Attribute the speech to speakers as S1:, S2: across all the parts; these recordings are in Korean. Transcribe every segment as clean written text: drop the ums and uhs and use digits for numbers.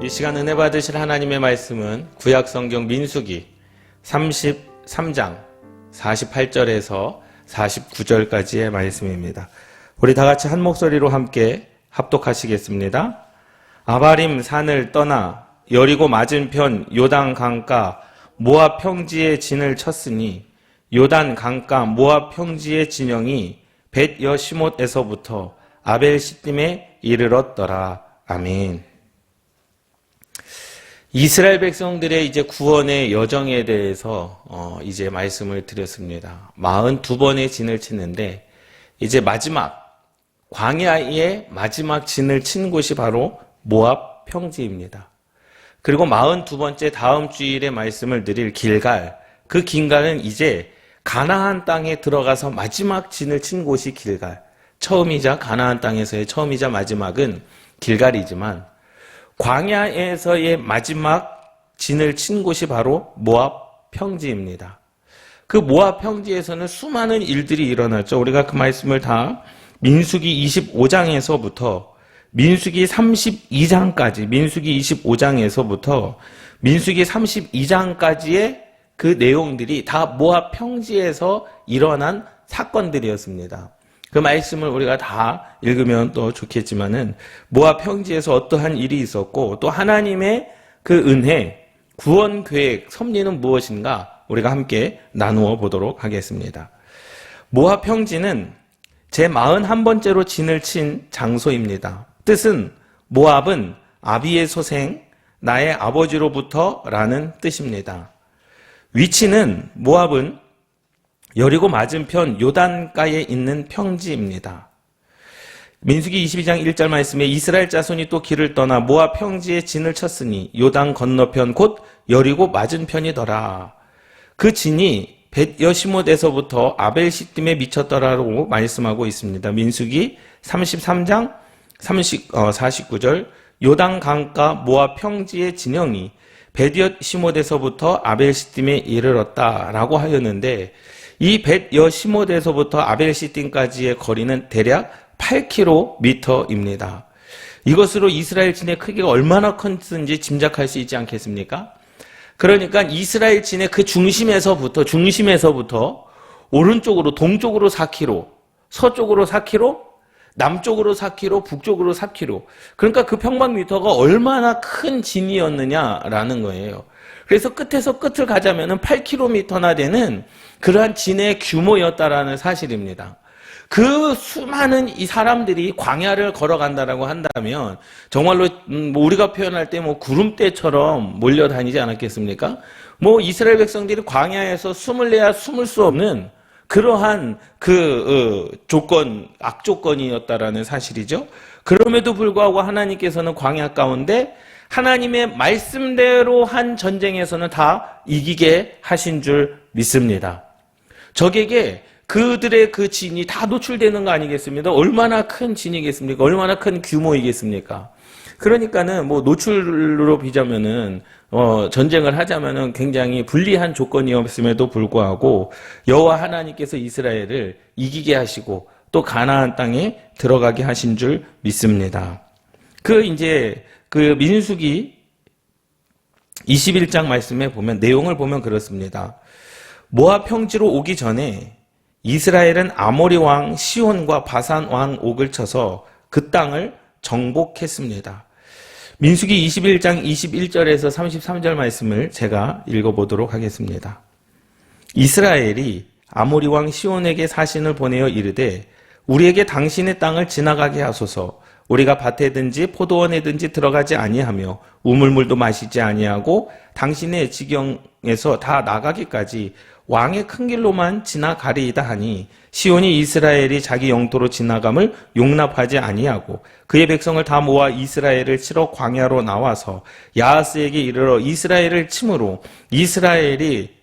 S1: 이 시간 은혜 받으실 하나님의 말씀은 구약성경 민수기 33장 48절에서 49절까지의 말씀입니다. 우리 다같이 한 목소리로 함께 합독하시겠습니다. 아바림 산을 떠나 여리고 맞은편 요단 강가 모압 평지에 진을 쳤으니 요단 강가 모압 평지의 진영이 벳 여시못에서부터 아벨 시딤에 이르렀더라. 아멘. 이스라엘 백성들의 이제 구원의 여정에 대해서 이제 말씀을 드렸습니다. 42번의 진을 치는데 이제 마지막 광야의 마지막 진을 친 곳이 바로 모압 평지입니다. 그리고 42번째 다음 주일에 말씀을 드릴 길갈, 그 길갈은 이제 가나안 땅에 들어가서 마지막 진을 친 곳이 길갈. 처음이자 가나안 땅에서의 처음이자 마지막은 길갈이지만 광야에서의 마지막 진을 친 곳이 바로 모압 평지입니다. 그 모압 평지에서는 수많은 일들이 일어났죠. 우리가 그 말씀을 다 민수기 25장에서부터 민수기 32장까지, 민수기 25장에서부터 민수기 32장까지의 그 내용들이 다 모압 평지에서 일어난 사건들이었습니다. 그 말씀을 우리가 다 읽으면 또 좋겠지만은 모압 평지에서 어떠한 일이 있었고 또 하나님의 그 은혜, 구원 계획, 섭리는 무엇인가 우리가 함께 나누어 보도록 하겠습니다. 모압 평지는 제 41번째로 진을 친 장소입니다. 뜻은 모압은 아비의 소생, 나의 아버지로부터 라는 뜻입니다. 위치는 모압은 여리고 맞은편 요단가에 있는 평지입니다. 민수기 22장 1절 말씀에 이스라엘 자손이 또 길을 떠나 모압 평지에 진을 쳤으니 요단 건너편 곧 여리고 맞은편이더라. 그 진이 벳 여시못에서부터 아벨 시딤에 미쳤더라고 말씀하고 있습니다. 민수기 33장 49절 요단 강가 모압 평지의 진영이 벳 여시못에서부터 아벨 시딤에 이르렀다라고 하였는데 이 벳 여시못에서부터 아벨 시딤까지의 거리는 대략 8km입니다. 이것으로 이스라엘 진의 크기가 얼마나 컸는지 짐작할 수 있지 않겠습니까? 그러니까 이스라엘 진의 그 중심에서부터 오른쪽으로 동쪽으로 4km, 서쪽으로 4km, 남쪽으로 4km, 북쪽으로 4km. 그러니까 그 평방미터가 얼마나 큰 진이었느냐라는 거예요. 그래서 끝에서 끝을 가자면은 8km나 되는 그러한 진의 규모였다라는 사실입니다. 그 수많은 이 사람들이 광야를 걸어간다라고 한다면 정말로 우리가 표현할 때 구름대처럼 몰려다니지 않았겠습니까? 이스라엘 백성들이 광야에서 숨을 내야 숨을 수 없는 그러한 악조건이었다라는 사실이죠. 그럼에도 불구하고 하나님께서는 광야 가운데 하나님의 말씀대로 한 전쟁에서는 다 이기게 하신 줄 믿습니다. 적에게 그들의 그 진이 다 노출되는 거 아니겠습니까? 얼마나 큰 진이겠습니까? 얼마나 큰 규모이겠습니까? 그러니까는 노출로 비자면은 전쟁을 하자면은 굉장히 불리한 조건이었음에도 불구하고 여호와 하나님께서 이스라엘을 이기게 하시고 또 가나안 땅에 들어가게 하신 줄 믿습니다. 그 민수기 21장 말씀에 보면 내용을 보면 그렇습니다. 모압 평지로 오기 전에 이스라엘은 아모리 왕 시온과 바산 왕 옥을 쳐서 그 땅을 정복했습니다. 민수기 21장 21절에서 33절 말씀을 제가 읽어보도록 하겠습니다. 이스라엘이 아모리 왕 시온에게 사신을 보내어 이르되 우리에게 당신의 땅을 지나가게 하소서. 우리가 밭에든지 포도원에든지 들어가지 아니하며 우물물도 마시지 아니하고 당신의 지경에서 다 나가기까지 왕의 큰 길로만 지나가리이다 하니 시온이 이스라엘이 자기 영토로 지나감을 용납하지 아니하고 그의 백성을 다 모아 이스라엘을 치러 광야로 나와서 야하스에게 이르러 이스라엘을 치므로 이스라엘이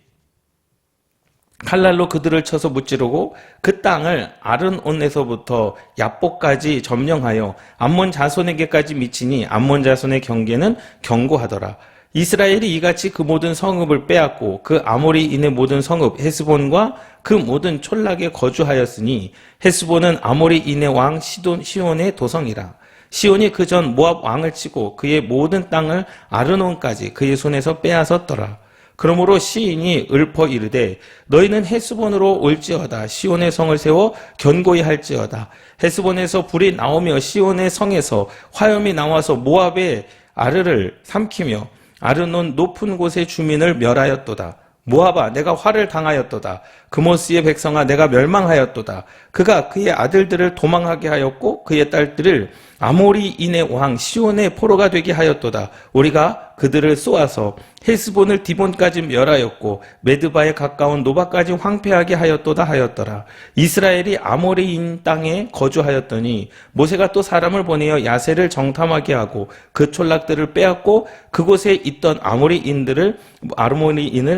S1: 칼날로 그들을 쳐서 무찌르고 그 땅을 아른온에서부터 야복까지 점령하여 암몬 자손에게까지 미치니 암몬 자손의 경계는 견고하더라. 이스라엘이 이같이 그 모든 성읍을 빼앗고 그 아모리인의 모든 성읍 헤스본과 그 모든 촌락에 거주하였으니 헤스본은 아모리인의 왕 시온의 도성이라. 시온이 그 전 모압 왕을 치고 그의 모든 땅을 아르논까지 그의 손에서 빼앗았더라. 그러므로 시인이 읊어 이르되 너희는 헤스본으로 올지어다. 시온의 성을 세워 견고히 할지어다. 헤스본에서 불이 나오며 시온의 성에서 화염이 나와서 모압의 아르를 삼키며 아르논 높은 곳의 주민을 멸하였도다. 모압아 내가 화를 당하였도다. 그모스의 백성아 내가 멸망하였도다. 그가 그의 아들들을 도망하게 하였고 그의 딸들을 아모리인의 왕 시온의 포로가 되게 하였도다. 우리가 그들을 쏘아서 헬스본을 디본까지 멸하였고 메드바에 가까운 노바까지 황폐하게 하였도다 하였더라. 이스라엘이 아모리인 땅에 거주하였더니 모세가 또 사람을 보내어 야세를 정탐하게 하고 그 촌락들을 빼앗고 그곳에 있던 아모리인을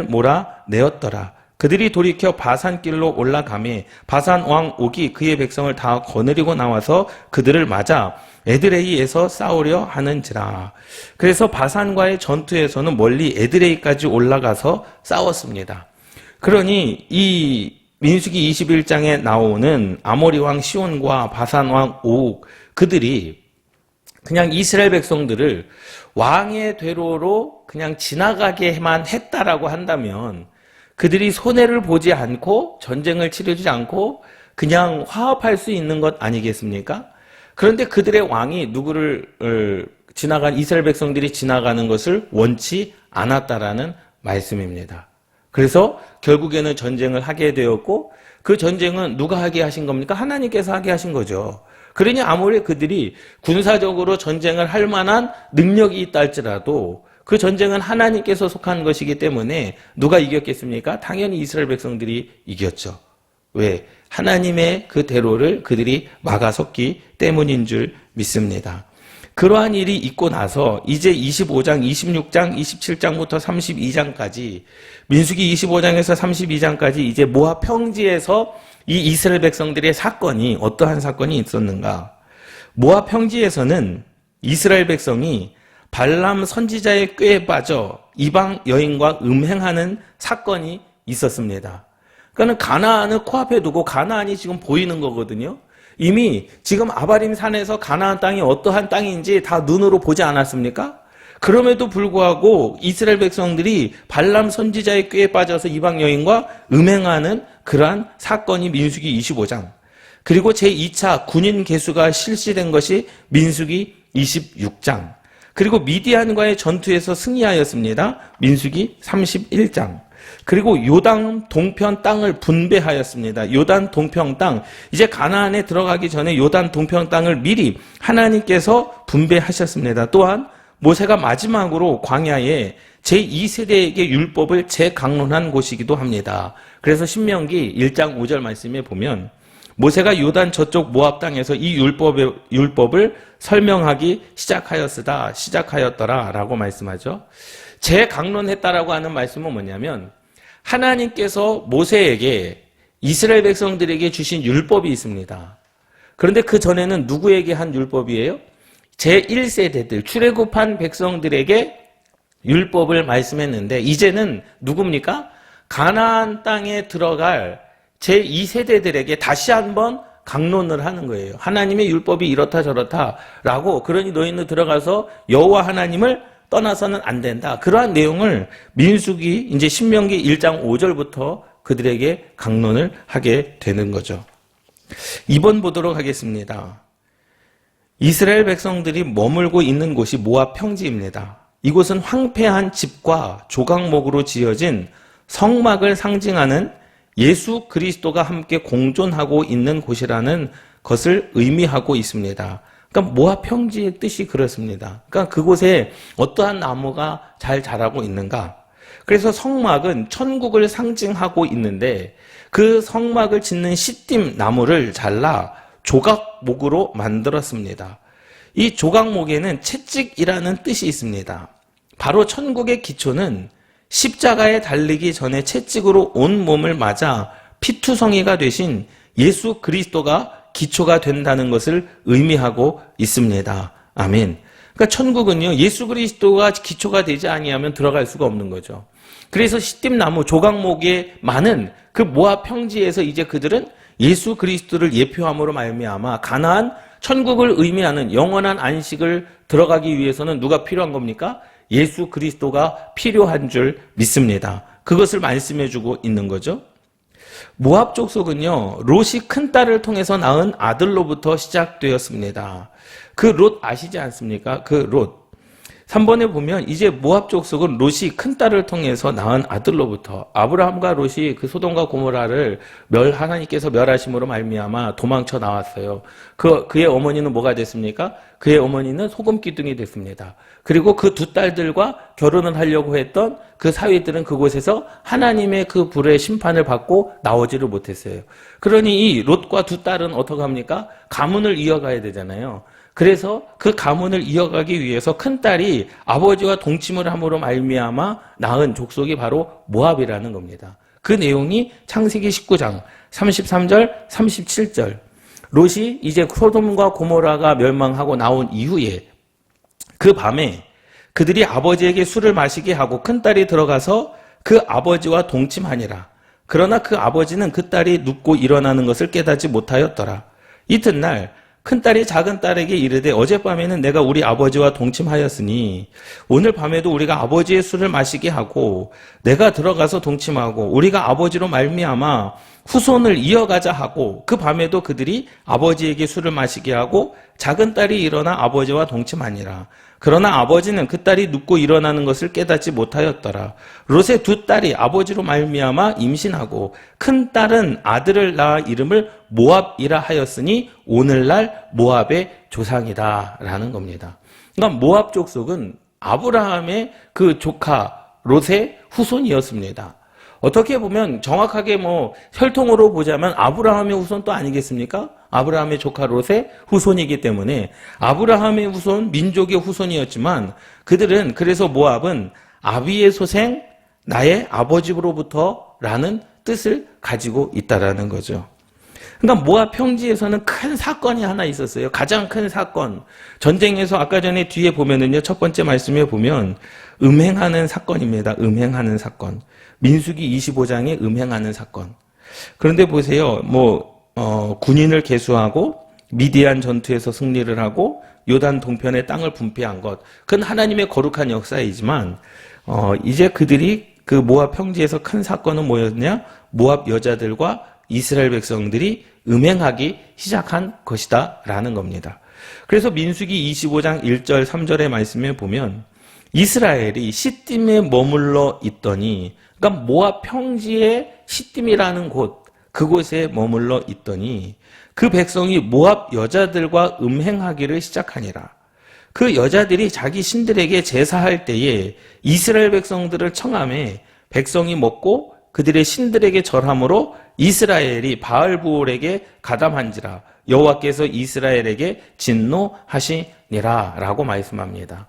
S1: 몰아내었더라. 그들이 돌이켜 바산길로 올라가매 바산 왕 옥이 그의 백성을 다 거느리고 나와서 그들을 맞아 에드레이에서 싸우려 하는지라. 그래서 바산과의 전투에서는 멀리 에드레이까지 올라가서 싸웠습니다. 그러니 이 민수기 21장에 나오는 아모리 왕 시온과 바산 왕 옥, 그들이 그냥 이스라엘 백성들을 왕의 대로로 그냥 지나가게만 했다라고 한다면 그들이 손해를 보지 않고 전쟁을 치르지 않고 그냥 화합할 수 있는 것 아니겠습니까? 그런데 그들의 왕이 누구를 이스라엘 백성들이 지나가는 것을 원치 않았다라는 말씀입니다. 그래서 결국에는 전쟁을 하게 되었고 그 전쟁은 누가 하게 하신 겁니까? 하나님께서 하게 하신 거죠. 그러니 아무리 그들이 군사적으로 전쟁을 할 만한 능력이 있다 할지라도 그 전쟁은 하나님께서 속한 것이기 때문에 누가 이겼겠습니까? 당연히 이스라엘 백성들이 이겼죠. 왜? 하나님의 그 대로를 그들이 막아섰기 때문인 줄 믿습니다. 그러한 일이 있고 나서 이제 25장, 26장, 27장부터 32장까지 민수기 25장에서 32장까지 이제 모압 평지에서 이 이스라엘 백성들의 사건이 어떠한 사건이 있었는가? 모압 평지에서는 이스라엘 백성이 발람 선지자의 꾀에 빠져 이방 여인과 음행하는 사건이 있었습니다. 그러니까 가나안을 코앞에 두고 가나안이 지금 보이는 거거든요. 이미 지금 아바림 산에서 가나안 땅이 어떠한 땅인지 다 눈으로 보지 않았습니까? 그럼에도 불구하고 이스라엘 백성들이 발람 선지자의 꾀에 빠져서 이방 여인과 음행하는 그러한 사건이 민수기 25장. 그리고 제2차 군인 개수가 실시된 것이 민수기 26장. 그리고 미디안과의 전투에서 승리하였습니다. 민수기 31장. 그리고 요단 동편 땅을 분배하였습니다. 요단 동편 땅. 이제 가나안에 들어가기 전에 요단 동편 땅을 미리 하나님께서 분배하셨습니다. 또한 모세가 마지막으로 광야에 제2세대에게 율법을 재강론한 곳이기도 합니다. 그래서 신명기 1장 5절 말씀에 보면 모세가 요단 저쪽 모압 땅에서 이 율법을 설명하기 시작하였더라 라고 말씀하죠. 재강론했다라고 하는 말씀은 뭐냐면 하나님께서 모세에게 이스라엘 백성들에게 주신 율법이 있습니다. 그런데 그 전에는 누구에게 한 율법이에요? 제1세대들, 출애굽한 백성들에게 율법을 말씀했는데 이제는 누굽니까? 가나안 땅에 들어갈 제2세대들에게 다시 한번 강론을 하는 거예요. 하나님의 율법이 이렇다 저렇다라고, 그러니 너희는 들어가서 여호와 하나님을 떠나서는 안 된다. 그러한 내용을 민수기 이제 신명기 1장 5절부터 그들에게 강론을 하게 되는 거죠. 2번 보도록 하겠습니다. 이스라엘 백성들이 머물고 있는 곳이 모압 평지입니다. 이곳은 황폐한 집과 조각목으로 지어진 성막을 상징하는 예수 그리스도가 함께 공존하고 있는 곳이라는 것을 의미하고 있습니다. 그러니까 모압 평지의 뜻이 그렇습니다. 그러니까 그곳에 어떠한 나무가 잘 자라고 있는가? 그래서 성막은 천국을 상징하고 있는데 그 성막을 짓는 시띠 나무를 잘라 조각목으로 만들었습니다. 이 조각목에는 채찍이라는 뜻이 있습니다. 바로 천국의 기초는 십자가에 달리기 전에 채찍으로 온 몸을 맞아 피투성이가 되신 예수 그리스도가 기초가 된다는 것을 의미하고 있습니다. 아멘. 그러니까 천국은요, 예수 그리스도가 기초가 되지 아니하면 들어갈 수가 없는 거죠. 그래서 시띠나무 조각목에 많은 그 모압 평지에서 이제 그들은 예수 그리스도를 예표함으로 말미암아 가나안 천국을 의미하는 영원한 안식을 들어가기 위해서는 누가 필요한 겁니까? 예수 그리스도가 필요한 줄 믿습니다. 그것을 말씀해주고 있는 거죠. 모압 족속은요, 롯이 큰딸을 통해서 낳은 아들로부터 시작되었습니다. 그 롯 아시지 않습니까? 그 롯. 3번에 보면 이제 모압 족속은 롯이 큰딸을 통해서 낳은 아들로부터, 아브라함과 롯이 그 소돔과 고모라를 하나님께서 멸하심으로 말미암아 도망쳐 나왔어요. 그의 어머니는 뭐가 됐습니까? 그의 어머니는 소금 기둥이 됐습니다. 그리고 그 두 딸들과 결혼을 하려고 했던 그 사위들은 그곳에서 하나님의 그 불의 심판을 받고 나오지를 못했어요. 그러니 이 롯과 두 딸은 어떻게 합니까? 가문을 이어가야 되잖아요. 그래서 그 가문을 이어가기 위해서 큰딸이 아버지와 동침을 함으로 말미암아 낳은 족속이 바로 모압이라는 겁니다. 그 내용이 창세기 19장 33절, 37절. 롯이 이제 소돔과 고모라가 멸망하고 나온 이후에 그 밤에 그들이 아버지에게 술을 마시게 하고 큰딸이 들어가서 그 아버지와 동침하니라. 그러나 그 아버지는 그 딸이 눕고 일어나는 것을 깨닫지 못하였더라. 이튿날 큰딸이 작은딸에게 이르되 어젯밤에는 내가 우리 아버지와 동침하였으니 오늘 밤에도 우리가 아버지의 술을 마시게 하고 내가 들어가서 동침하고 우리가 아버지로 말미암아 후손을 이어가자 하고 그 밤에도 그들이 아버지에게 술을 마시게 하고 작은딸이 일어나 아버지와 동침하니라. 그러나 아버지는 그 딸이 눕고 일어나는 것을 깨닫지 못하였더라. 롯의 두 딸이 아버지로 말미암아 임신하고 큰 딸은 아들을 낳아 이름을 모압이라 하였으니 오늘날 모압의 조상이다라는 겁니다. 그러니까 모압 족속은 아브라함의 그 조카 롯의 후손이었습니다. 어떻게 보면 정확하게 혈통으로 보자면 아브라함의 후손도 아니겠습니까? 아브라함의 조카 롯의 후손이기 때문에 아브라함의 후손, 민족의 후손이었지만 그들은 그래서 모압은 아비의 소생, 나의 아버지로부터라는 뜻을 가지고 있다라는 거죠. 그러니까 모압 평지에서는 큰 사건이 하나 있었어요. 가장 큰 사건. 전쟁에서 아까 전에 뒤에 보면은요, 첫 번째 말씀에 보면 음행하는 사건입니다. 음행하는 사건. 민수기 25장에 음행하는 사건. 그런데 보세요. 군인을 계수하고 미디안 전투에서 승리를 하고 요단 동편의 땅을 분배한 것. 그건 하나님의 거룩한 역사이지만 이제 그들이 그 모압 평지에서 큰 사건은 뭐였냐? 모압 여자들과 이스라엘 백성들이 음행하기 시작한 것이다 라는 겁니다. 그래서 민수기 25장 1절 3절의 말씀에 보면 이스라엘이 시딤에 머물러 있더니, 그러니까 모압 평지의 시딤이라는 곳, 그곳에 머물러 있더니 그 백성이 모압 여자들과 음행하기를 시작하니라. 그 여자들이 자기 신들에게 제사할 때에 이스라엘 백성들을 청함해 백성이 먹고 그들의 신들에게 절함으로 이스라엘이 바알부올에게 가담한지라 여호와께서 이스라엘에게 진노하시니라 라고 말씀합니다.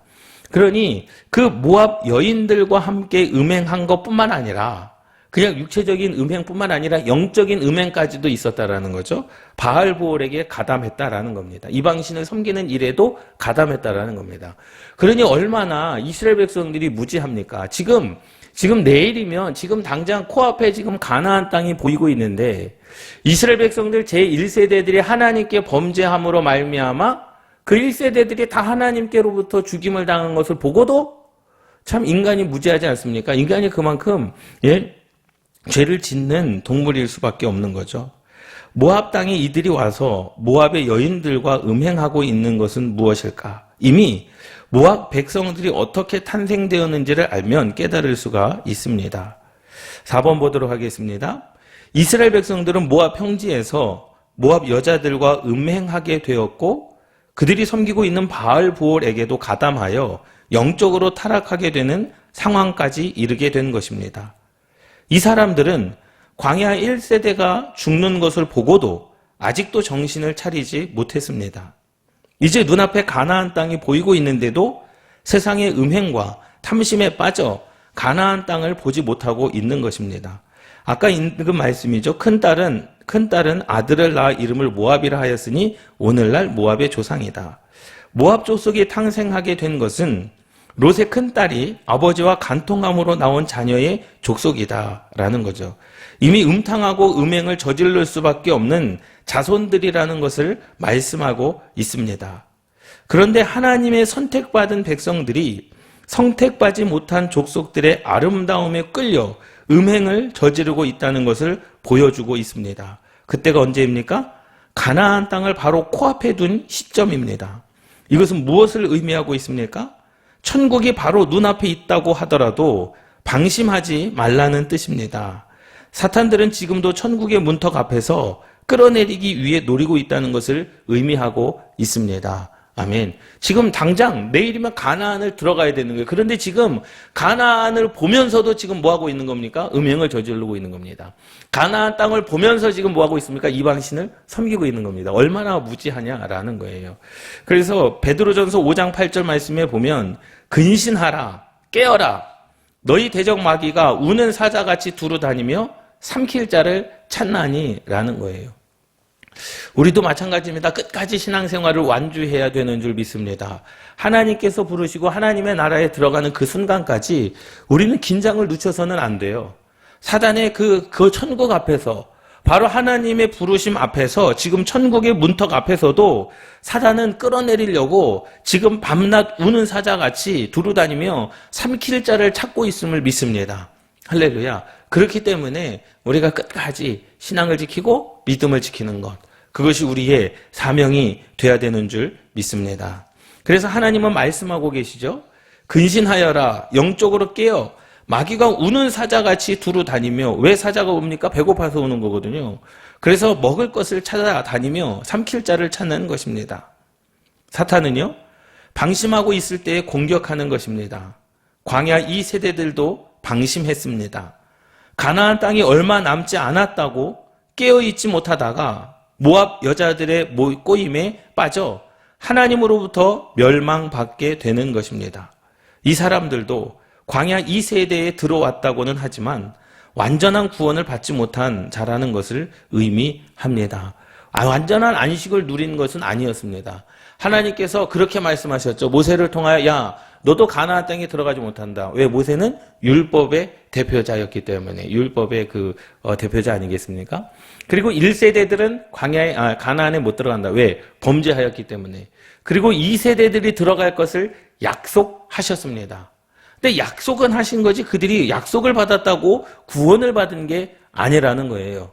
S1: 그러니 그 모압 여인들과 함께 음행한 것뿐만 아니라 그냥 육체적인 음행뿐만 아니라 영적인 음행까지도 있었다라는 거죠. 바알부올에게 가담했다라는 겁니다. 이방신을 섬기는 일에도 가담했다라는 겁니다. 그러니 얼마나 이스라엘 백성들이 무지합니까? 지금 내일이면 지금 당장 코앞에 지금 가나안 땅이 보이고 있는데 이스라엘 백성들 제1세대들이 하나님께 범죄함으로 말미암아 그 1세대들이 다 하나님께로부터 죽임을 당한 것을 보고도 참 인간이 무지하지 않습니까? 인간이 그만큼 죄를 짓는 동물일 수밖에 없는 거죠. 모압 땅에 이들이 와서 모압의 여인들과 음행하고 있는 것은 무엇일까? 이미 모압 백성들이 어떻게 탄생되었는지를 알면 깨달을 수가 있습니다. 4번 보도록 하겠습니다. 이스라엘 백성들은 모압 평지에서 모압 여자들과 음행하게 되었고 그들이 섬기고 있는 바알부올에게도 가담하여 영적으로 타락하게 되는 상황까지 이르게 된 것입니다. 이 사람들은 광야 1세대가 죽는 것을 보고도 아직도 정신을 차리지 못했습니다. 이제 눈앞에 가나안 땅이 보이고 있는데도 세상의 음행과 탐심에 빠져 가나안 땅을 보지 못하고 있는 것입니다. 아까 읽은 말씀이죠. 큰딸은 아들을 낳아 이름을 모압이라 하였으니 오늘날 모압의 조상이다. 모압 족속이 탄생하게 된 것은 롯의 큰딸이 아버지와 간통함으로 나온 자녀의 족속이다라는 거죠. 이미 음탕하고 음행을 저지를 수밖에 없는 자손들이라는 것을 말씀하고 있습니다. 그런데 하나님의 선택받은 백성들이 선택받지 못한 족속들의 아름다움에 끌려 음행을 저지르고 있다는 것을 보여주고 있습니다. 그때가 언제입니까? 가나안 땅을 바로 코앞에 둔 시점입니다. 이것은 무엇을 의미하고 있습니까? 천국이 바로 눈앞에 있다고 하더라도 방심하지 말라는 뜻입니다. 사탄들은 지금도 천국의 문턱 앞에서 끌어내리기 위해 노리고 있다는 것을 의미하고 있습니다. 아멘. 지금 당장 내일이면 가나안을 들어가야 되는 거예요. 그런데 지금 가나안을 보면서도 지금 뭐하고 있는 겁니까? 음행을 저지르고 있는 겁니다. 가나안 땅을 보면서 지금 뭐하고 있습니까? 이방신을 섬기고 있는 겁니다. 얼마나 무지하냐라는 거예요. 그래서 베드로전서 5장 8절 말씀에 보면 근신하라, 깨어라, 너희 대적 마귀가 우는 사자같이 두루 다니며 삼킬 자를 찾나니 라는 거예요. 우리도 마찬가지입니다. 끝까지 신앙생활을 완주해야 되는 줄 믿습니다. 하나님께서 부르시고 하나님의 나라에 들어가는 그 순간까지 우리는 긴장을 늦춰서는 안 돼요. 사단의 그 천국 앞에서, 바로 하나님의 부르심 앞에서, 지금 천국의 문턱 앞에서도 사단은 끌어내리려고 지금 밤낮 우는 사자같이 두루다니며 삼킬 자를 찾고 있음을 믿습니다. 할렐루야. 그렇기 때문에 우리가 끝까지 신앙을 지키고 믿음을 지키는 것, 그것이 우리의 사명이 돼야 되는 줄 믿습니다. 그래서 하나님은 말씀하고 계시죠. 근신하여라, 영적으로 깨어 마귀가 우는 사자같이 두루 다니며, 왜 사자가 옵니까? 배고파서 우는 거거든요. 그래서 먹을 것을 찾아다니며 삼킬 자를 찾는 것입니다. 사탄은요, 방심하고 있을 때에 공격하는 것입니다. 광야 이 세대들도 방심했습니다. 가나안 땅이 얼마 남지 않았다고 깨어있지 못하다가 모압 여자들의 꼬임에 빠져 하나님으로부터 멸망받게 되는 것입니다. 이 사람들도 광야 이 세대에 들어왔다고는 하지만 완전한 구원을 받지 못한 자라는 것을 의미합니다. 완전한 안식을 누린 것은 아니었습니다. 하나님께서 그렇게 말씀하셨죠. 모세를 통하여 야, 너도 가나안 땅에 들어가지 못한다. 왜? 모세는 율법의 대표자였기 때문에. 율법의 대표자 아니겠습니까? 그리고 1세대들은 가나안에 못 들어간다. 왜? 범죄하였기 때문에. 그리고 2세대들이 들어갈 것을 약속하셨습니다. 근데 약속은 하신 거지 그들이 약속을 받았다고 구원을 받은 게 아니라는 거예요.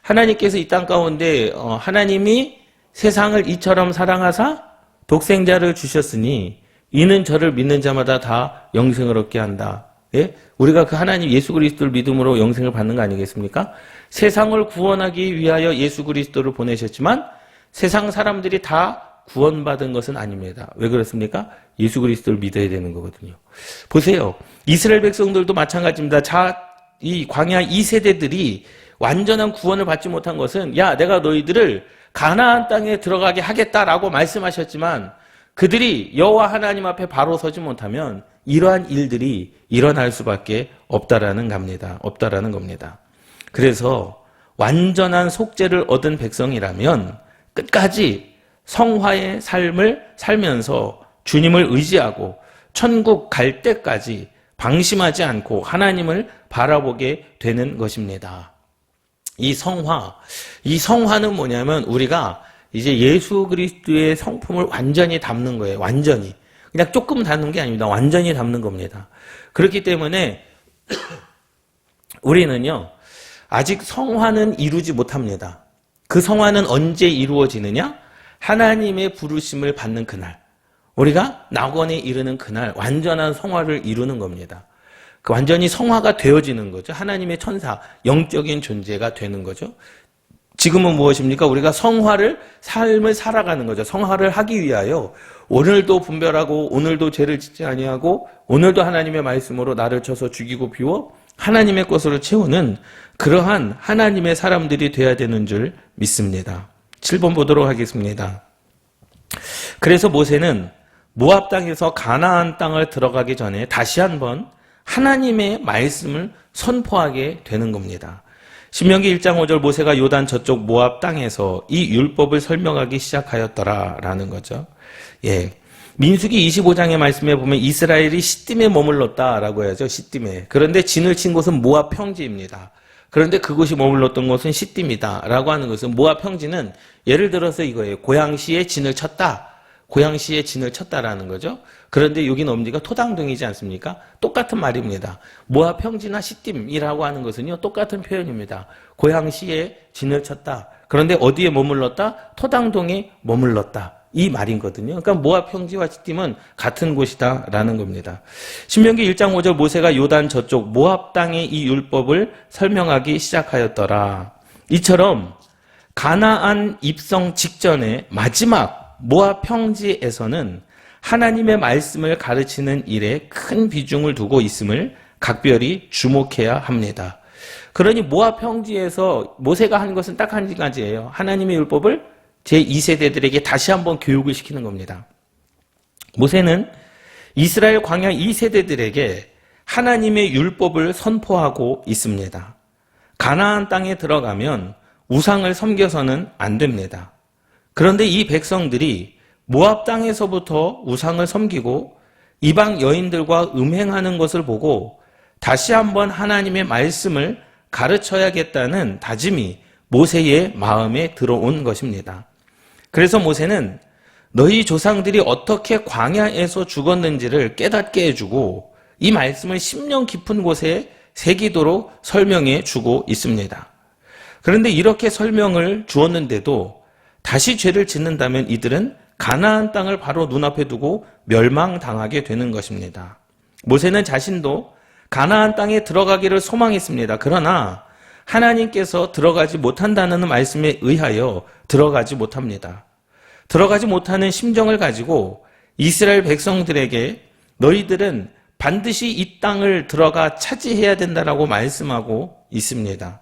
S1: 하나님께서 이 땅 가운데 하나님이 세상을 이처럼 사랑하사 독생자를 주셨으니 이는 저를 믿는 자마다 다 영생을 얻게 한다. 예? 우리가 그 하나님 예수 그리스도를 믿음으로 영생을 받는 거 아니겠습니까? 세상을 구원하기 위하여 예수 그리스도를 보내셨지만 세상 사람들이 다 구원받은 것은 아닙니다. 왜 그렇습니까? 예수 그리스도를 믿어야 되는 거거든요. 보세요. 이스라엘 백성들도 마찬가지입니다. 이 광야 2세대들이 완전한 구원을 받지 못한 것은 야, 내가 너희들을 가나안 땅에 들어가게 하겠다라고 말씀하셨지만 그들이 여호와 하나님 앞에 바로 서지 못하면 이러한 일들이 일어날 수밖에 없다라는 겁니다. 그래서 완전한 속죄를 얻은 백성이라면 끝까지 성화의 삶을 살면서 주님을 의지하고 천국 갈 때까지 방심하지 않고 하나님을 바라보게 되는 것입니다. 이 성화는 뭐냐면 우리가 이제 예수 그리스도의 성품을 완전히 담는 거예요. 완전히. 그냥 조금 담는 게 아닙니다. 완전히 담는 겁니다. 그렇기 때문에 우리는요, 아직 성화는 이루지 못합니다. 그 성화는 언제 이루어지느냐? 하나님의 부르심을 받는 그날. 우리가 낙원에 이르는 그날 완전한 성화를 이루는 겁니다. 그 완전히 성화가 되어지는 거죠. 하나님의 천사, 영적인 존재가 되는 거죠. 지금은 무엇입니까? 우리가 삶을 살아가는 거죠. 성화를 하기 위하여 오늘도 분별하고 오늘도 죄를 짓지 아니하고 오늘도 하나님의 말씀으로 나를 쳐서 죽이고 비워 하나님의 것으로 채우는 그러한 하나님의 사람들이 되어야 되는 줄 믿습니다. 7번 보도록 하겠습니다. 그래서 모세는 모압 땅에서 가나안 땅을 들어가기 전에 다시 한번 하나님의 말씀을 선포하게 되는 겁니다. 신명기 1장 5절 모세가 요단 저쪽 모압 땅에서 이 율법을 설명하기 시작하였더라라는 거죠. 예. 민수기 25장의 말씀에 보면 이스라엘이 시딤에 머물렀다라고 해야죠. 시딤에. 그런데 진을 친 곳은 모압 평지입니다. 그런데 그곳이 머물렀던 곳은 시딤이다 라고 하는 것은 모압 평지는 예를 들어서 이거예요. 고양시에 진을 쳤다. 고양시에 진을 쳤다라는 거죠. 그런데 여기는 어디가 토당동이지 않습니까? 똑같은 말입니다. 모압 평지나 시딤이라고 하는 것은요, 똑같은 표현입니다. 고양시에 진을 쳤다. 그런데 어디에 머물렀다? 토당동에 머물렀다. 이 말이거든요. 그러니까 모압 평지와 시딤은 같은 곳이다라는 겁니다. 신명기 1장 5절 모세가 요단 저쪽 모압 땅의 이 율법을 설명하기 시작하였더라. 이처럼 가나안 입성 직전에 마지막 모압 평지에서는 하나님의 말씀을 가르치는 일에 큰 비중을 두고 있음을 각별히 주목해야 합니다. 그러니 모압 평지에서 모세가 한 것은 딱 한 가지예요. 하나님의 율법을 제2세대들에게 다시 한번 교육을 시키는 겁니다. 모세는 이스라엘 광야 2세대들에게 하나님의 율법을 선포하고 있습니다. 가나안 땅에 들어가면 우상을 섬겨서는 안 됩니다. 그런데 이 백성들이 모압 땅에서부터 우상을 섬기고 이방 여인들과 음행하는 것을 보고 다시 한번 하나님의 말씀을 가르쳐야겠다는 다짐이 모세의 마음에 들어온 것입니다. 그래서 모세는 너희 조상들이 어떻게 광야에서 죽었는지를 깨닫게 해주고 이 말씀을 10년 깊은 곳에 새기도록 설명해 주고 있습니다. 그런데 이렇게 설명을 주었는데도 다시 죄를 짓는다면 이들은 가나안 땅을 바로 눈앞에 두고 멸망당하게 되는 것입니다. 모세는 자신도 가나안 땅에 들어가기를 소망했습니다. 그러나 하나님께서 들어가지 못한다는 말씀에 의하여 들어가지 못합니다. 들어가지 못하는 심정을 가지고 이스라엘 백성들에게 너희들은 반드시 이 땅을 들어가 차지해야 된다라고 말씀하고 있습니다.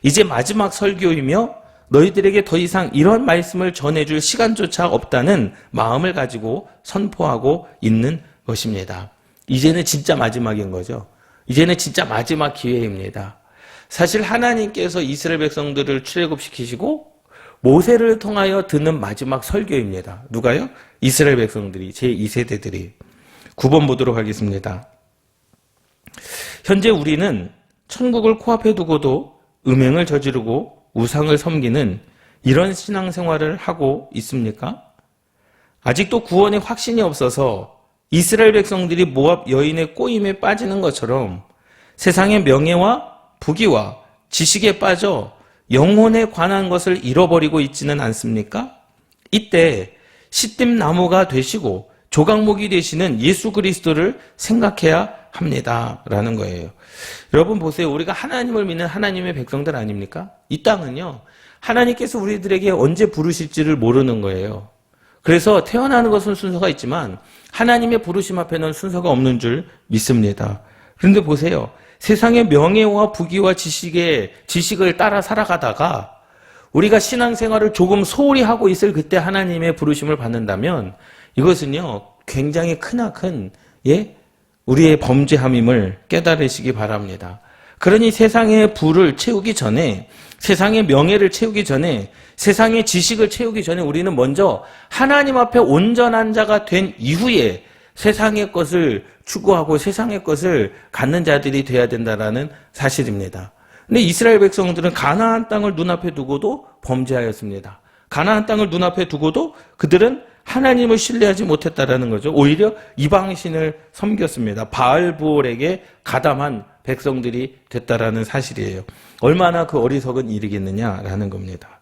S1: 이제 마지막 설교이며 너희들에게 더 이상 이런 말씀을 전해줄 시간조차 없다는 마음을 가지고 선포하고 있는 것입니다. 이제는 진짜 마지막인 거죠. 이제는 진짜 마지막 기회입니다. 사실 하나님께서 이스라엘 백성들을 출애굽시키시고 모세를 통하여 듣는 마지막 설교입니다. 누가요? 이스라엘 백성들이, 제2세대들이. 9번 보도록 하겠습니다. 현재 우리는 천국을 코앞에 두고도 음행을 저지르고 우상을 섬기는 이런 신앙생활을 하고 있습니까? 아직도 구원의 확신이 없어서 이스라엘 백성들이 모압 여인의 꼬임에 빠지는 것처럼 세상의 명예와 부귀와 지식에 빠져 영혼에 관한 것을 잃어버리고 있지는 않습니까? 이때 시딤 나무가 되시고 조각목이 되시는 예수 그리스도를 생각해야 합니다라는 거예요. 여러분 보세요. 우리가 하나님을 믿는 하나님의 백성들 아닙니까? 이 땅은요. 하나님께서 우리들에게 언제 부르실지를 모르는 거예요. 그래서 태어나는 것은 순서가 있지만 하나님의 부르심 앞에는 순서가 없는 줄 믿습니다. 그런데 보세요. 세상의 명예와 부귀와 지식을 따라 살아가다가 우리가 신앙생활을 조금 소홀히 하고 있을 그때 하나님의 부르심을 받는다면 이것은요 굉장히 크나큰 우리의 범죄함임을 깨달으시기 바랍니다. 그러니 세상의 부를 채우기 전에, 세상의 명예를 채우기 전에, 세상의 지식을 채우기 전에 우리는 먼저 하나님 앞에 온전한 자가 된 이후에 세상의 것을 추구하고 세상의 것을 갖는 자들이 돼야 된다는 사실입니다. 근데 이스라엘 백성들은 가나안 땅을 눈앞에 두고도 범죄하였습니다. 가나안 땅을 눈앞에 두고도 그들은 하나님을 신뢰하지 못했다라는 거죠. 오히려 이방신을 섬겼습니다. 바알부올에게 가담한 백성들이 됐다라는 사실이에요. 얼마나 그 어리석은 일이겠느냐라는 겁니다.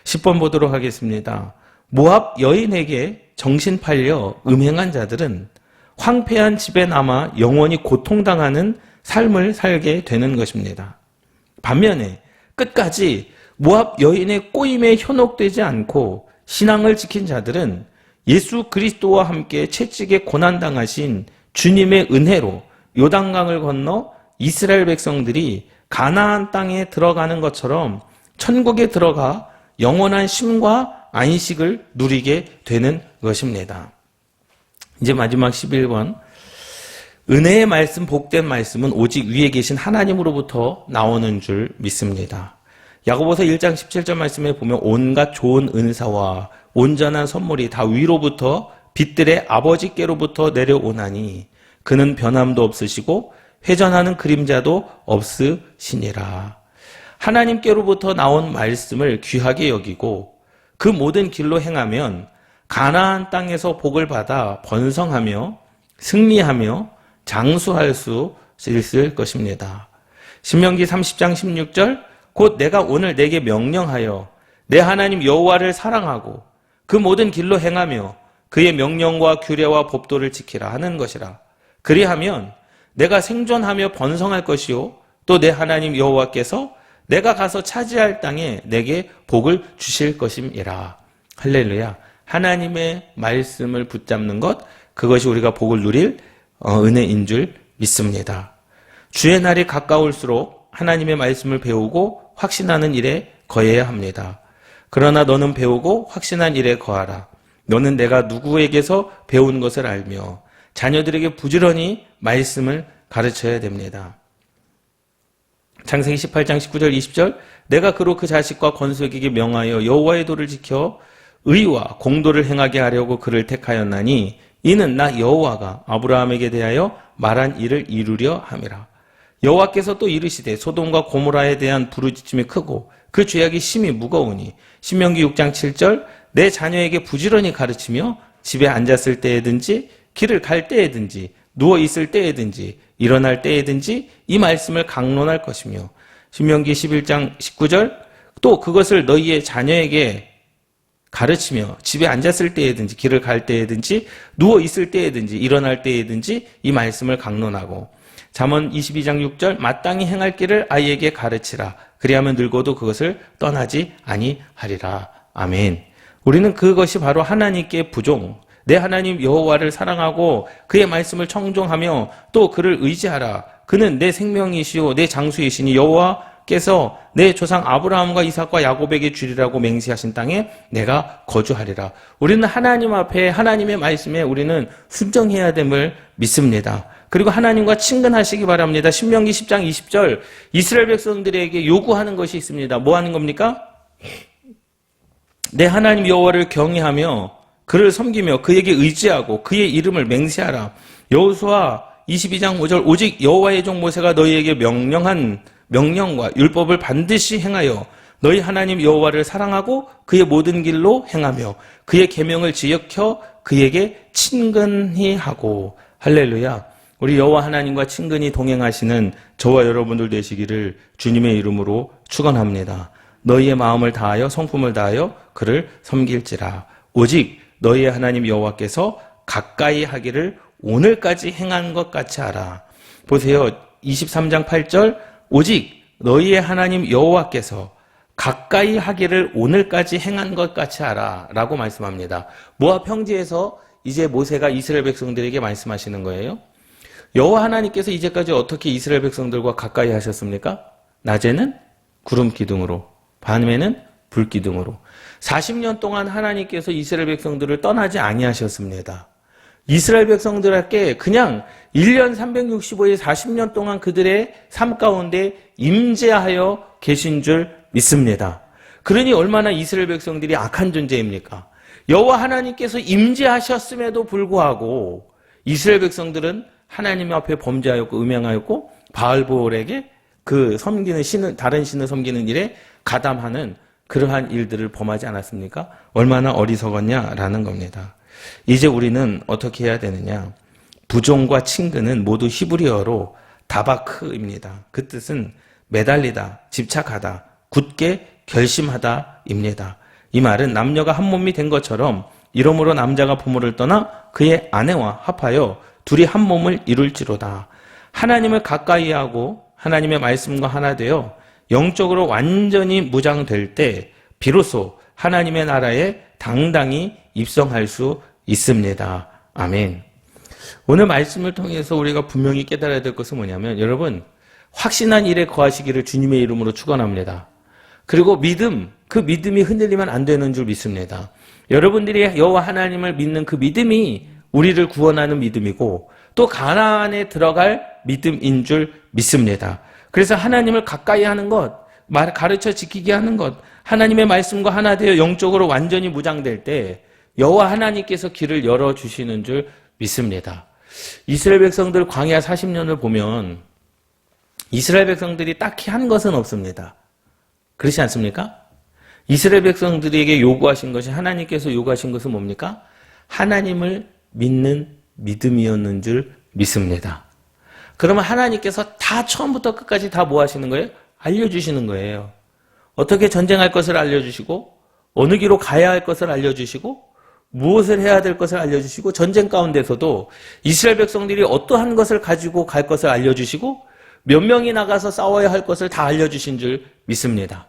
S1: 10번 보도록 하겠습니다. 모압 여인에게 정신 팔려 음행한 자들은 황폐한 집에 남아 영원히 고통당하는 삶을 살게 되는 것입니다. 반면에 끝까지 모압 여인의 꼬임에 현혹되지 않고 신앙을 지킨 자들은 예수 그리스도와 함께 채찍에 고난당하신 주님의 은혜로 요단강을 건너 이스라엘 백성들이 가나안 땅에 들어가는 것처럼 천국에 들어가 영원한 쉼과 안식을 누리게 되는 것입니다. 이제 마지막 11번. 은혜의 말씀, 복된 말씀은 오직 위에 계신 하나님으로부터 나오는 줄 믿습니다. 야고보서 1장 17절 말씀에 보면 온갖 좋은 은사와 온전한 선물이 다 위로부터 빛들의 아버지께로부터 내려오나니 그는 변함도 없으시고 회전하는 그림자도 없으시니라. 하나님께로부터 나온 말씀을 귀하게 여기고 그 모든 길로 행하면 가나안 땅에서 복을 받아 번성하며 승리하며 장수할 수 있을 것입니다. 신명기 30장 16절 곧 내가 오늘 내게 명령하여 내 하나님 여호와를 사랑하고 그 모든 길로 행하며 그의 명령과 규례와 법도를 지키라 하는 것이라. 그리하면 내가 생존하며 번성할 것이요 또 내 하나님 여호와께서 내가 가서 차지할 땅에 내게 복을 주실 것임이라. 할렐루야. 하나님의 말씀을 붙잡는 것, 그것이 우리가 복을 누릴 은혜인 줄 믿습니다. 주의 날이 가까울수록 하나님의 말씀을 배우고 확신하는 일에 거해야 합니다. 그러나 너는 배우고 확신한 일에 거하라. 너는 내가 누구에게서 배운 것을 알며 자녀들에게 부지런히 말씀을 가르쳐야 됩니다. 창세기 18장 19절 20절 내가 그로 그 자식과 건수에게 명하여 여호와의 도를 지켜 의와 공도를 행하게 하려고 그를 택하였나니 이는 나 여호와가 아브라함에게 대하여 말한 일을 이루려 함이라. 여호와께서 또 이르시되 소돔과 고모라에 대한 부르짖음이 크고 그 죄악이 심히 무거우니 신명기 6장 7절 내 자녀에게 부지런히 가르치며 집에 앉았을 때에든지 길을 갈 때에든지 누워 있을 때에든지 일어날 때에든지 이 말씀을 강론할 것이며 신명기 11장 19절 또 그것을 너희의 자녀에게 가르치며 집에 앉았을 때에든지 길을 갈 때에든지 누워 있을 때에든지 일어날 때에든지 이 말씀을 강론하고 잠언 22장 6절 마땅히 행할 길을 아이에게 가르치라. 그리하면 늙어도 그것을 떠나지 아니하리라. 아멘. 우리는 그것이 바로 하나님께 부종, 내 하나님 여호와를 사랑하고 그의 말씀을 청종하며 또 그를 의지하라. 그는 내 생명이시오 내 장수이시니 여호와께서 내 조상 아브라함과 이삭과 야곱에게 주리라고 맹세하신 땅에 내가 거주하리라. 우리는 하나님 앞에 하나님의 말씀에 우리는 순종해야 됨을 믿습니다. 그리고 하나님과 친근하시기 바랍니다. 신명기 10장 20절 이스라엘 백성들에게 요구하는 것이 있습니다. 뭐 하는 겁니까? 내 하나님 여호와를 경외하며 그를 섬기며 그에게 의지하고 그의 이름을 맹세하라. 여호수아 22장 5절 오직 여호와의 종 모세가 너희에게 명령한 명령과 율법을 반드시 행하여 너희 하나님 여호와를 사랑하고 그의 모든 길로 행하며 그의 계명을 지켜 그에게 친근히 하고. 할렐루야. 우리 여호와 하나님과 친근히 동행하시는 저와 여러분들 되시기를 주님의 이름으로 축원합니다. 너희의 마음을 다하여 성품을 다하여 그를 섬길지라. 오직 너희의 하나님 여호와께서 가까이 하기를 오늘까지 행한 것 같이 하라. 보세요. 23장 8절 오직 너희의 하나님 여호와께서 가까이 하기를 오늘까지 행한 것 같이 하라 라고 말씀합니다. 모압 평지에서 이제 모세가 이스라엘 백성들에게 말씀하시는 거예요. 여호와 하나님께서 이제까지 어떻게 이스라엘 백성들과 가까이 하셨습니까? 낮에는 구름 기둥으로, 밤에는 불 기둥으로. 40년 동안 하나님께서 이스라엘 백성들을 떠나지 아니하셨습니다. 이스라엘 백성들에게 그냥 1년 365일 40년 동안 그들의 삶 가운데 임재하여 계신 줄 믿습니다. 그러니 얼마나 이스라엘 백성들이 악한 존재입니까? 여호와 하나님께서 임재하셨음에도 불구하고 이스라엘 백성들은 하나님 앞에 범죄하였고 음행하였고 바알볼에게 그 섬기는 신을 다른 신을 섬기는 일에 가담하는 그러한 일들을 범하지 않았습니까? 얼마나 어리석었냐라는 겁니다. 이제 우리는 어떻게 해야 되느냐? 부종과 친근은 모두 히브리어로 다바크입니다. 그 뜻은 매달리다, 집착하다, 굳게 결심하다입니다. 이 말은 남녀가 한 몸이 된 것처럼 이러므로 남자가 부모를 떠나 그의 아내와 합하여 둘이 한 몸을 이룰지로다. 하나님을 가까이 하고 하나님의 말씀과 하나 되어 영적으로 완전히 무장될 때 비로소 하나님의 나라에 당당히 입성할 수 있습니다. 아멘. 오늘 말씀을 통해서 우리가 분명히 깨달아야 될 것은 뭐냐면 여러분 확신한 일에 거하시기를 주님의 이름으로 축원합니다. 그리고 믿음, 그 믿음이 흔들리면 안 되는 줄 믿습니다. 여러분들이 여호와 하나님을 믿는 그 믿음이 우리를 구원하는 믿음이고 또 가나안에 들어갈 믿음인 줄 믿습니다. 그래서 하나님을 가까이 하는 것, 가르쳐 지키게 하는 것, 하나님의 말씀과 하나 되어 영적으로 완전히 무장될 때 여호와 하나님께서 길을 열어주시는 줄 믿습니다. 이스라엘 백성들 광야 40년을 보면 이스라엘 백성들이 딱히 한 것은 없습니다. 그렇지 않습니까? 이스라엘 백성들에게 요구하신 것이, 하나님께서 요구하신 것은 뭡니까? 하나님을 믿는 믿음이었는 줄 믿습니다. 그러면 하나님께서 다 처음부터 끝까지 다 뭐 하시는 거예요? 알려주시는 거예요. 어떻게 전쟁할 것을 알려주시고, 어느 길로 가야 할 것을 알려주시고, 무엇을 해야 될 것을 알려주시고, 전쟁 가운데서도 이스라엘 백성들이 어떠한 것을 가지고 갈 것을 알려주시고, 몇 명이 나가서 싸워야 할 것을 다 알려주신 줄 믿습니다.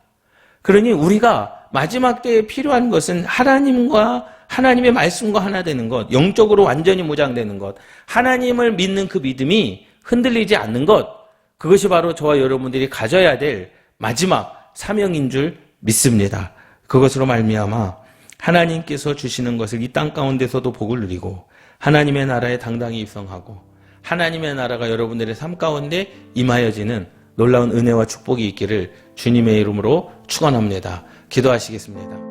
S1: 그러니 우리가 마지막 때에 필요한 것은 하나님과 하나님의 말씀과 하나 되는 것, 영적으로 완전히 무장되는 것, 하나님을 믿는 그 믿음이 흔들리지 않는 것, 그것이 바로 저와 여러분들이 가져야 될 마지막 사명인 줄 믿습니다. 그것으로 말미암아 하나님께서 주시는 것을 이 땅 가운데서도 복을 누리고 하나님의 나라에 당당히 입성하고 하나님의 나라가 여러분들의 삶 가운데 임하여지는 놀라운 은혜와 축복이 있기를 주님의 이름으로 축원합니다. 기도하시겠습니다.